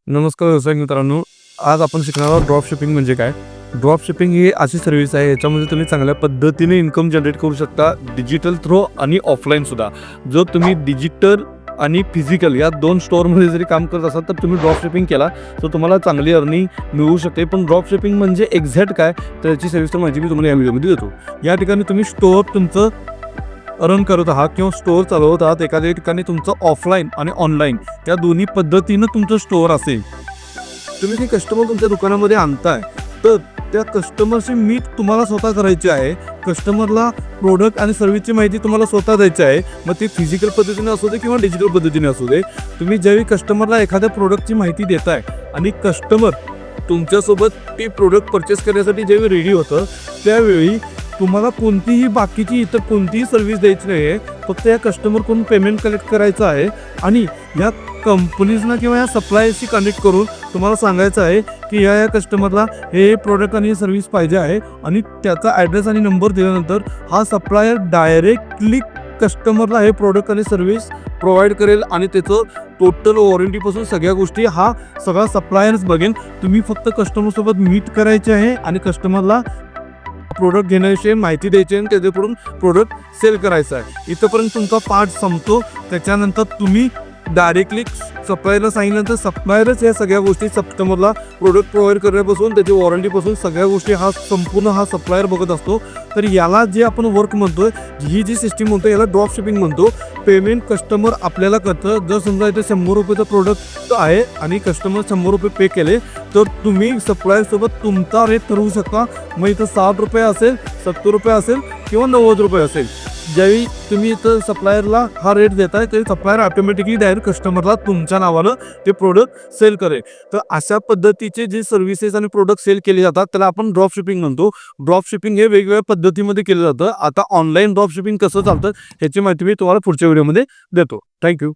नमस्कार व्यावसायिक मित्रांनो, आज आपण शिकणार आहोत ड्रॉप शिपिंग म्हणजे काय. ड्रॉप शिपिंग ही अशी सर्व्हिस आहे, याच्यामध्ये तुम्ही चांगल्या पद्धतीने इन्कम जनरेट करू शकता, डिजिटल थ्रू आणि ऑफलाईनसुद्धा. जर तुम्ही डिजिटल आणि फिजिकल या दोन स्टोअरमध्ये जरी काम करत असाल तर तुम्ही ड्रॉप शिपिंग केला तर तुम्हाला चांगली अर्निंग मिळू शकते. पण ड्रॉप शिपिंग म्हणजे एक्झॅक्ट काय, त्याची सविस्तर माहिती मी तुम्हाला या व्हिडिओमध्ये देतो. या ठिकाणी तुम्ही स्टोअर तुमचं रन करत आहात किंवा स्टोअर चालवत आहात. एखाद्या ठिकाणी तुमचं ऑफलाईन आणि ऑनलाईन या दोन्ही पद्धतीनं तुमचं स्टोअर असेल. तुम्ही ते कस्टमर तुमच्या दुकानामध्ये आणताय तर त्या कस्टमरची मीट तुम्हाला स्वतः करायची आहे. कस्टमरला प्रोडक्ट आणि सर्व्हिसची माहिती तुम्हाला स्वतः द्यायची आहे. मग ती फिजिकल पद्धतीने असू दे किंवा डिजिटल पद्धतीने असू दे. तुम्ही ज्यावेळी कस्टमरला एखाद्या प्रोडक्टची माहिती देताय आणि कस्टमर तुमच्यासोबत ते प्रोडक्ट परचेस करण्यासाठी ज्यावेळी रेडी होतं त्यावेळी तुम्हाला कोणतीही बाकीची इतर कोणतीही सर्व्हिस द्यायची नाही आहे. फक्त या कस्टमरकडून पेमेंट कलेक्ट करायचं आहे आणि या कंपनीजना किंवा या सप्लायरशी कनेक्ट करून तुम्हाला सांगायचं आहे की या कस्टमरला हे प्रोडक्ट आणि सर्व्हिस पाहिजे आहे आणि त्याचा ॲड्रेस आणि नंबर दिल्यानंतर हा सप्लायर डायरेक्टली कस्टमरला हे प्रोडक्ट आणि सर्व्हिस प्रोव्हाइड करेल आणि त्याचं टोटल वॉरंटीपासून सगळ्या गोष्टी हा सगळा सप्लायर्स बघेल. तुम्ही फक्त कस्टमरसोबत मीट करायचे आहे आणि कस्टमरला प्रोडक्ट घेण्याविषयी माहिती द्यायची आणि त्याच्याकडून प्रोडक्ट सेल करायचा आहे. इथंपर्यंत तुमचा पार्ट संपतो. त्याच्यानंतर तुम्ही डायरेक्टली सप्लायरला सांगितल्यानंतर सप्लायरच या सगळ्या गोष्टी कस्टमरला प्रोडक्ट प्रोव्हाइड करण्यापासून त्याची वॉरंटीपासून सगळ्या गोष्टी हा सप्लायर बघत असतो. तर याला जे आपण वर्क म्हणतोय, ही जी सिस्टीम म्हणतो याला ड्रॉप शिपिंग म्हणतो. पेमेंट कस्टमर आपल्याला करतं. जर समजा इथे 100 रुपयाचं प्रोडक्ट आहे आणि कस्टमर 100 रुपये पे केले तर तुम्ही सप्लायरसोबत तुमचा रेट ठरवू शकता. मग इथं 60 रुपये असेल, 70 रुपये असेल किंवा 90 रुपये असेल. ज्यावेळी तुम्ही इथं सप्लायरला हा रेट देताय तरी सप्लायर ऑटोमॅटिकली डायरेक्ट कस्टमरला तुमच्या नावानं ते प्रोडक्ट सेल करेल. तर अशा पद्धतीचे जे सर्व्हिसेस आणि प्रोडक्ट सेल केले जातात त्याला आपण ड्रॉप शिपिंग म्हणतो. ड्रॉप शिपिंग हे वेगवेगळ्या पद्धतीमध्ये केलं जातं. आता ऑनलाईन ड्रॉप शिपिंग कसं चालतं ह्याची माहिती मी तुम्हाला पुढच्या व्हिडिओमध्ये देतो. थँक्यू.